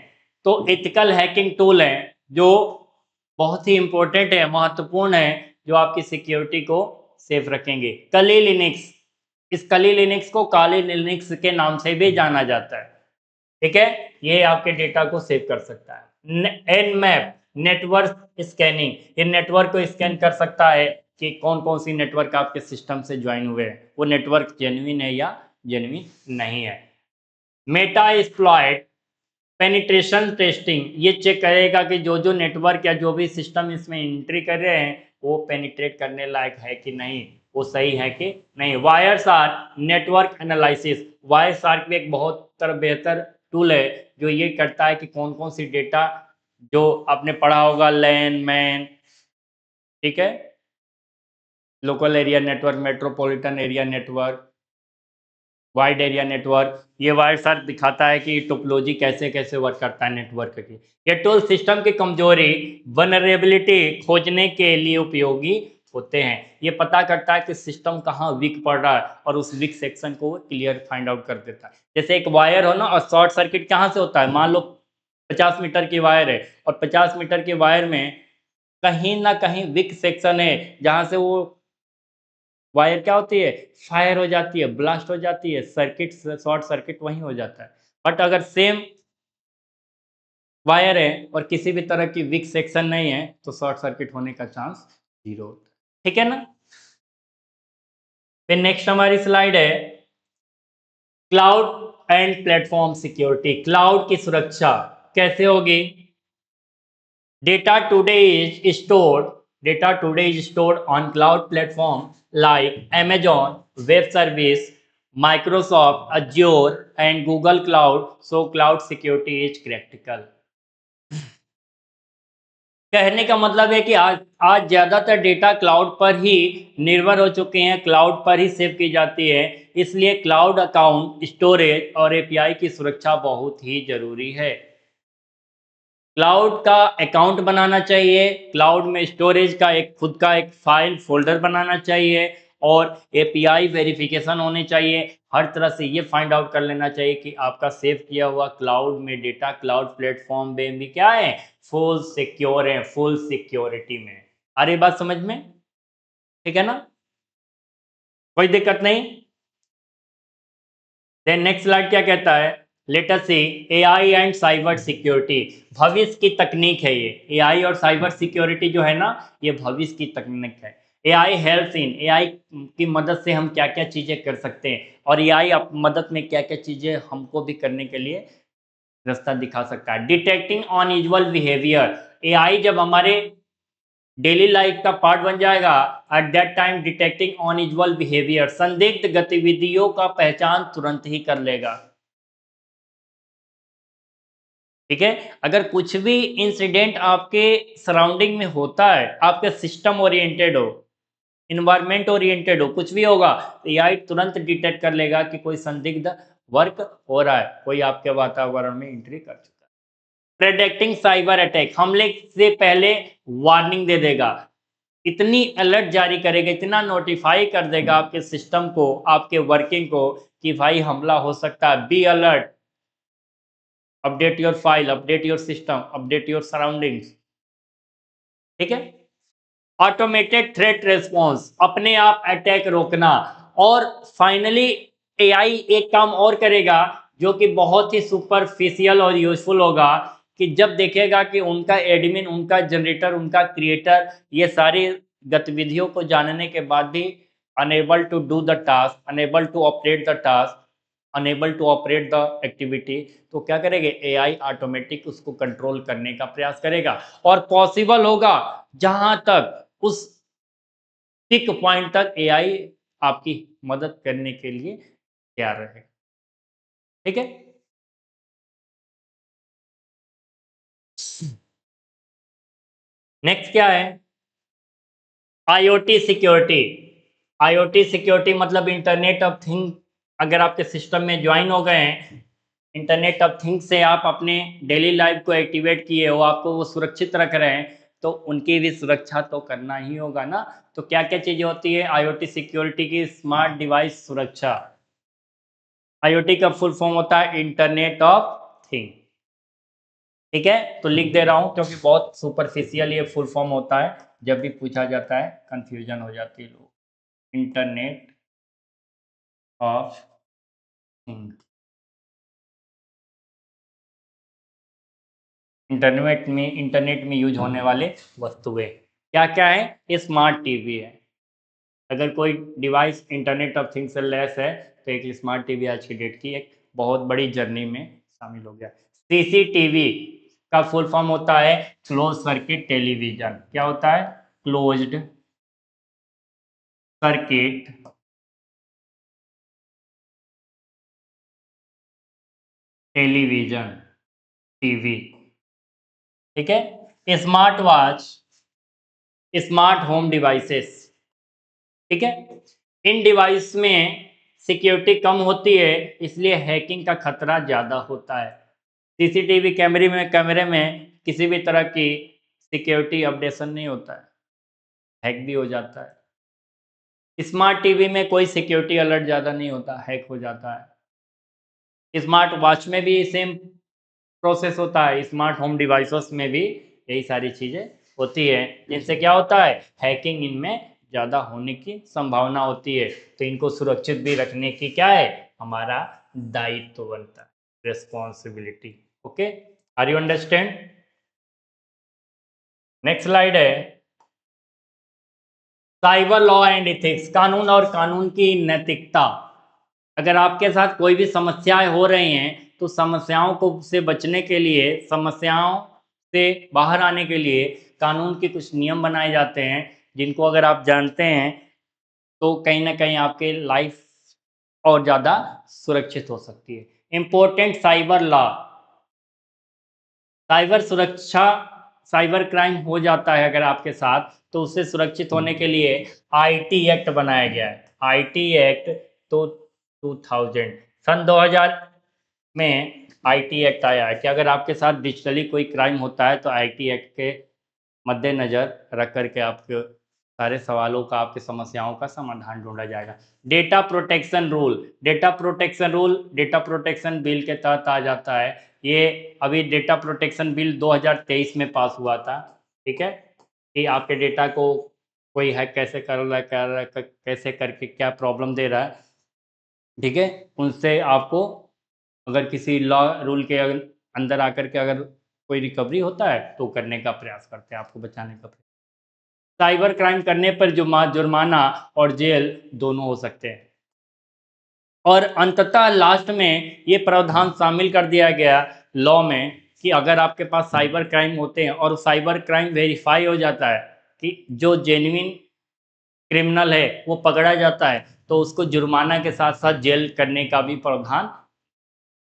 तो एथिकल हैकिंग टूल है जो बहुत ही इंपॉर्टेंट है, महत्वपूर्ण है, जो आपकी सिक्योरिटी को सेफ रखेंगे। कली लिनक्स, इस कली लिनक्स को काली लिनक्स के नाम से भी जाना जाता है। ठीक है, ये आपके डेटा को सेव कर सकता है। एनमैप, नेटवर्क स्कैनिंग, ये नेटवर्क को स्कैन कर सकता है कि कौन कौन सी नेटवर्क आपके सिस्टम से ज्वाइन हुए हैं, वो नेटवर्क जेन्युइन है या जेन्युइन नहीं है। मेटा एक्सप्लॉइट, पेनिट्रेशन टेस्टिंग, ये चेक करेगा कि जो जो नेटवर्क या जो भी सिस्टम इसमें एंट्री कर रहे हैं वो पेनिट्रेट करने लायक है कि नहीं, वो सही है कि नहीं। Viruses are, network analysis, viruses are भी एक बहुत बेहतर टूल है जो ये करता है कि कौन कौन सी डेटा, जो आपने पढ़ा होगा लैन मैन, ठीक है, local area network, metropolitan area network, wide area network, ये वायर सर दिखाता है कि टोपोलॉजी कैसे कैसे वर्क करता है नेटवर्क की। ये टूल सिस्टम की कमजोरी, वनरेबिलिटी खोजने के लिए उपयोगी होते हैं। ये पता करता है कि सिस्टम कहाँ वीक पड़ रहा है और उस वीक सेक्शन को क्लियर फाइंड आउट कर देता है। जैसे एक वायर हो ना, और शॉर्ट सर्किट कहाँ से होता है, मान लो 50 मीटर की वायर है और 50 मीटर की वायर में कहीं ना कहीं वीक सेक्शन है जहां से वो वायर क्या होती है, फायर हो जाती है, ब्लास्ट हो जाती है, सर्किट शॉर्ट सर्किट वहीं हो जाता है। बट अगर सेम वायर है और किसी भी तरह की वीक सेक्शन नहीं है तो शॉर्ट सर्किट होने का चांस जीरो होता है। ठीक है ना। फिर नेक्स्ट हमारी स्लाइड है cloud and platform security. Cloud की सुरक्षा कैसे होगी? Data today is stored, data today is stored on cloud platform like Amazon Web Service, Microsoft Azure and Google Cloud, so cloud security is critical। कहने का मतलब है कि आज ज़्यादातर डेटा क्लाउड पर ही निर्भर हो चुके हैं, क्लाउड पर ही सेव की जाती है, इसलिए क्लाउड अकाउंट, स्टोरेज और एपीआई की सुरक्षा बहुत ही ज़रूरी है। क्लाउड का अकाउंट बनाना चाहिए, क्लाउड में स्टोरेज का एक खुद का एक फाइल फोल्डर बनाना चाहिए और एपीआई वेरिफिकेशन होने चाहिए। हर तरह से ये फाइंड आउट कर लेना चाहिए कि आपका सेव किया हुआ क्लाउड में डेटा क्लाउड प्लेटफॉर्म में भी क्या है, फुल सिक्योर है, फुल सिक्योरिटी में। आ रही बात समझ में? ठीक है ना, कोई दिक्कत नहीं। देन नेक्स्ट स्लाइड क्या कहता है, let us see AI and cyber security. भविष्य की तकनीक है ये एआई और साइबर सिक्योरिटी जो है ना, ये भविष्य की तकनीक है। एआई हेल्प्स इन, एआई की मदद से हम क्या क्या चीज़ें कर सकते हैं और एआई मदद में क्या क्या चीज़ें हमको भी करने के लिए रास्ता दिखा सकता है। डिटेक्टिंग अनयूजुअल बिहेवियर, एआई जब हमारे डेली लाइफ का पार्ट बन जाएगा, at that time detecting unusual behaviour, संदिग्ध गतिविधियों का पहचान तुरंत ही कर लेगा। ठीक है, अगर कुछ भी इंसिडेंट आपके सराउंडिंग में होता है, आपके सिस्टम ओरिएंटेड हो, इन्वायरमेंट ओरिएंटेड हो, कुछ भी होगा तो एआई तुरंत डिटेक्ट कर लेगा कि कोई संदिग्ध वर्क हो रहा है, कोई आपके वातावरण में एंट्री कर चुका है। प्रेडिक्टिंग साइबर अटैक, हमले से पहले वार्निंग दे देगा, इतनी अलर्ट जारी करेगा, इतना नोटिफाई कर देगा आपके सिस्टम को, आपके वर्किंग को कि भाई हमला हो सकता है, be alert, update your file, update your system, update your surroundings. ठीक है। ऑटोमेटेड थ्रेट रेस्पॉन्स, अपने आप अटैक रोकना। और फाइनली एआई एक काम और करेगा जो कि बहुत ही सुपरफिशियल और यूजफुल होगा, कि जब देखेगा कि उनका एडमिन, उनका जनरेटर, उनका क्रिएटर ये सारी गतिविधियों को जानने के बाद भी unable to do the task, unable to operate the task, unable to operate the activity, तो क्या करेंगे, एआई ऑटोमेटिक उसको कंट्रोल करने का प्रयास करेगा। और पॉसिबल होगा जहां तक उस पिक पॉइंट तक एआई आपकी मदद करने के लिए तैयार रहे। ठीक है। नेक्स्ट क्या है, आईओटी सिक्योरिटी। आईओटी सिक्योरिटी मतलब इंटरनेट ऑफ थिंग, अगर आपके सिस्टम में ज्वाइन हो गए हैं, इंटरनेट ऑफ थिंग से आप अपने डेली लाइफ को एक्टिवेट किए हो, आपको वो सुरक्षित रख रहे हैं, तो उनकी भी सुरक्षा तो करना ही होगा ना। तो क्या क्या चीजें होती है आईओटी सिक्योरिटी की, स्मार्ट डिवाइस सुरक्षा। आईओटी का फुल फॉर्म होता है इंटरनेट ऑफ थिंग। ठीक है, तो लिख दे रहा हूं क्योंकि बहुत सुपरफिशियल ये फुल फॉर्म होता है, जब भी पूछा जाता है कंफ्यूजन हो जाती है लोग। इंटरनेट ऑफ थिंग, इंटरनेट में यूज होने वाले वस्तुएं क्या क्या है, स्मार्ट टीवी है। अगर कोई डिवाइस इंटरनेट ऑफ थिंग्स से लेस है तो एक स्मार्ट टीवी आज की डेट की एक बहुत बड़ी जर्नी में शामिल हो गया। सीसीटीवी का फुल फॉर्म होता है क्लोज सर्किट टेलीविजन। क्या होता है, क्लोज्ड सर्किट टेलीविजन, टीवी। ठीक है, smart watch, smart home devices. ठीक है, इन डिवाइस में सिक्योरिटी कम होती है, इसलिए हैकिंग का खतरा ज़्यादा होता है। सीसीटीवी कैमरे में किसी भी तरह की सिक्योरिटी अपडेशन नहीं होता है, हैक भी हो जाता है। स्मार्ट टीवी में कोई सिक्योरिटी अलर्ट ज़्यादा नहीं होता, हैक हो जाता है। स्मार्ट वॉच में भी सेम प्रोसेस होता है, स्मार्ट होम डिवाइसेस में भी यही सारी चीज़ें होती है, जिनसे क्या होता है, हैकिंग इनमें ज़्यादा होने की संभावना होती है। तो इनको सुरक्षित भी रखने की क्या है, हमारा दायित्व बनता है, responsibility. Okay, are you understand. Next slide है साइबर लॉ एंड इथिक्स, कानून और कानून की नैतिकता। अगर आपके साथ कोई भी समस्याएं हो रही हैं तो समस्याओं को से बचने के लिए, समस्याओं से बाहर आने के लिए कानून के कुछ नियम बनाए जाते हैं, जिनको अगर आप जानते हैं तो कहीं ना कहीं आपके लाइफ और ज़्यादा सुरक्षित हो सकती है। इम्पोर्टेंट साइबर लॉ, साइबर सुरक्षा, साइबर क्राइम हो जाता है अगर आपके साथ, तो उससे सुरक्षित होने के लिए आईटी एक्ट बनाया गया है। आईटी एक्ट तो 2000 सन 2000 में आईटी एक्ट आया है कि अगर आपके साथ डिजिटली कोई क्राइम होता है तो आईटी एक्ट के मद्देनजर रख करके आपके सारे सवालों का, आपकी समस्याओं का समाधान ढूंढा जाएगा। Data protection rule, data protection rule data protection bill के तहत आ जाता है। ये अभी डेटा प्रोटेक्शन बिल 2023 में पास हुआ था। ठीक है, कि आपके डेटा को कोई हैक कैसे कर रहा है, कैसे करके क्या प्रॉब्लम दे रहा है। ठीक है, उनसे आपको अगर किसी लॉ रूल के अंदर आकर के अगर कोई रिकवरी होता है तो करने का प्रयास करते हैं, आपको बचाने का प्रयास। साइबर क्राइम करने पर जुर्माना और जेल दोनों हो सकते हैं। और अंततः लास्ट में ये प्रावधान शामिल कर दिया गया लॉ में कि अगर आपके पास साइबर क्राइम होते हैं और साइबर क्राइम वेरीफाई हो जाता है कि जो जेन्युइन क्रिमिनल है वो पकड़ा जाता है, तो उसको जुर्माना के साथ साथ जेल करने का भी प्रावधान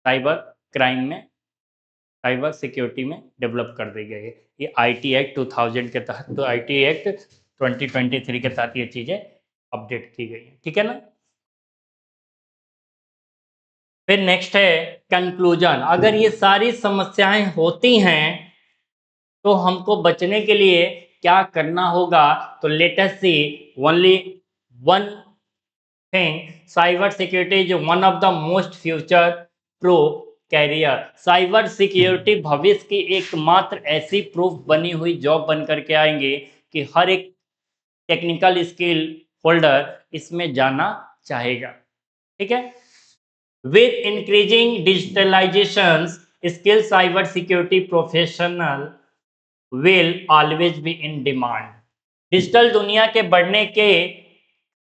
साइबर क्राइम में, साइबर सिक्योरिटी में डेवलप कर दी गई है। ये आईटी एक्ट 2000 के तहत, तो आईटी एक्ट 2023 के तहत ये चीज़ें अपडेट की गई हैं। ठीक है ना। फिर नेक्स्ट है कंक्लूजन। अगर ये सारी समस्याएं होती हैं तो हमको बचने के लिए क्या करना होगा, तो let us see only one thing, cyber security is one of the most future proof career. Cyber security भविष्य की एकमात्र ऐसी प्रूफ बनी हुई जॉब बन करके आएंगे कि हर एक टेक्निकल स्किल होल्डर इसमें जाना चाहेगा। ठीक है, With increasing digitalizations, skilled cyber security professional will always be in demand. Digital दुनिया के बढ़ने के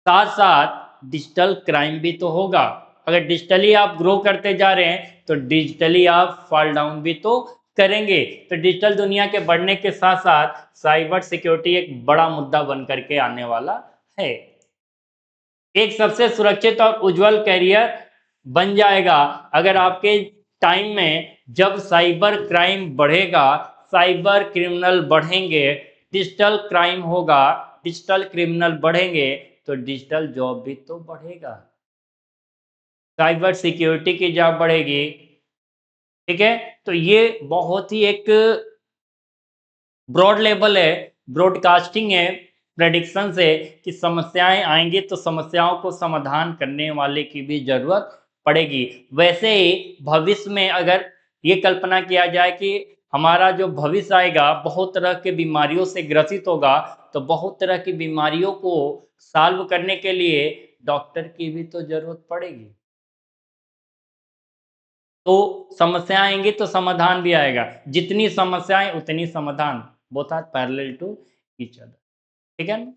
साथ साथ डिजिटल क्राइम भी तो होगा। अगर डिजिटली आप ग्रो करते जा रहे हैं तो डिजिटली आप फॉल डाउन भी तो करेंगे। तो डिजिटल दुनिया के बढ़ने के साथ साथ साइबर सिक्योरिटी एक बड़ा मुद्दा बन करके आने वाला है। एक सबसे सुरक्षित और उज्जवल करियर बन जाएगा अगर आपके टाइम में जब साइबर क्राइम बढ़ेगा, साइबर क्रिमिनल बढ़ेंगे, डिजिटल क्राइम होगा, डिजिटल क्रिमिनल बढ़ेंगे तो डिजिटल जॉब भी तो बढ़ेगा, साइबर सिक्योरिटी की जॉब बढ़ेगी। ठीक है, तो ये बहुत ही एक ब्रॉड लेवल है, ब्रॉडकास्टिंग है, प्रेडिक्शन है कि समस्याएं आएंगी तो समस्याओं को समाधान करने वाले की भी जरूरत पड़ेगी। वैसे ही भविष्य में अगर ये कल्पना किया जाए कि हमारा जो भविष्य आएगा बहुत तरह के बीमारियों से ग्रसित होगा, तो बहुत तरह की बीमारियों को सॉल्व करने के लिए डॉक्टर की भी तो जरूरत पड़ेगी। तो समस्या आएंगी तो समाधान भी आएगा, जितनी समस्याएं उतनी समाधान, both are parallel to each other. ठीक है ना?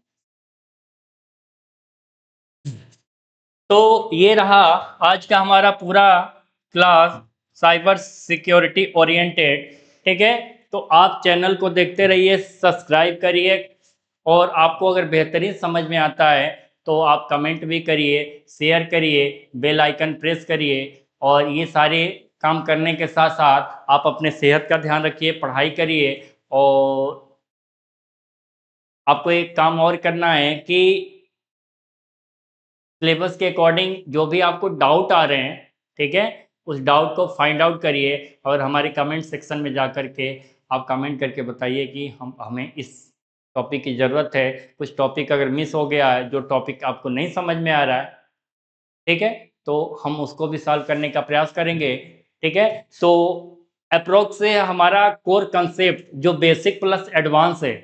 तो ये रहा आज का हमारा पूरा क्लास, साइबर सिक्योरिटी ओरिएंटेड। ठीक है, तो आप चैनल को देखते रहिए, सब्सक्राइब करिए, और आपको अगर बेहतरीन समझ में आता है तो आप कमेंट भी करिए, शेयर करिए, बेल आइकन प्रेस करिए। और ये सारे काम करने के साथ साथ आप अपने सेहत का ध्यान रखिए, पढ़ाई करिए। और आपको एक काम और करना है कि सिलेबस के अकॉर्डिंग जो भी आपको डाउट आ रहे हैं, ठीक है, उस डाउट को फाइंड आउट करिए और हमारे कमेंट सेक्शन में जा कर के आप कमेंट करके बताइए कि हमें इस टॉपिक की ज़रूरत है। कुछ टॉपिक अगर मिस हो गया है, जो टॉपिक आपको नहीं समझ में आ रहा है, ठीक है, तो हम उसको भी सॉल्व करने का प्रयास करेंगे। ठीक है, तो अप्रोक्स से हमारा कोर कंसेप्ट जो बेसिक प्लस एडवांस है,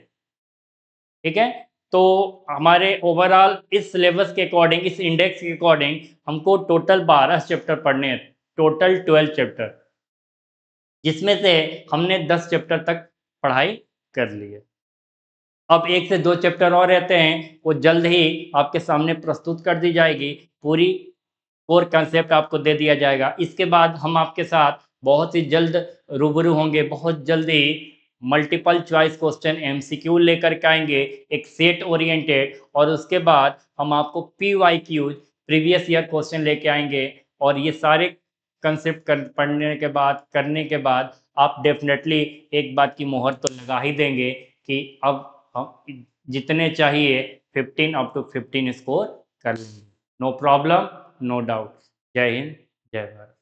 ठीक है, तो हमारे ओवरऑल इस सिलेबस के अकॉर्डिंग, इस इंडेक्स के अकॉर्डिंग हमको टोटल 12 चैप्टर पढ़ने हैं, टोटल 12 चैप्टर, जिसमें से हमने 10 चैप्टर तक पढ़ाई कर ली है। अब 1 से 2 चैप्टर और रहते हैं, वो जल्द ही आपके सामने प्रस्तुत कर दी जाएगी, पूरी कोर कंसेप्ट आपको दे दिया जाएगा। इसके बाद हम आपके साथ बहुत ही जल्द रूबरू होंगे, बहुत जल्द ही मल्टीपल चॉइस क्वेश्चन एमसीक्यू लेकर के आएंगे, एक सेट ओरिएंटेड, और उसके बाद हम आपको पीवाईक्यू प्रीवियस ईयर क्वेश्चन लेके आएंगे। और ये सारे कंसेप्ट पढ़ने के बाद, करने के बाद आप डेफिनेटली एक बात की मोहर तो लगा ही देंगे कि अब हम जितने चाहिए 15 अप टू 15 स्कोर कर लेंगे। No problem, no doubt. जय हिंद, जय भारत।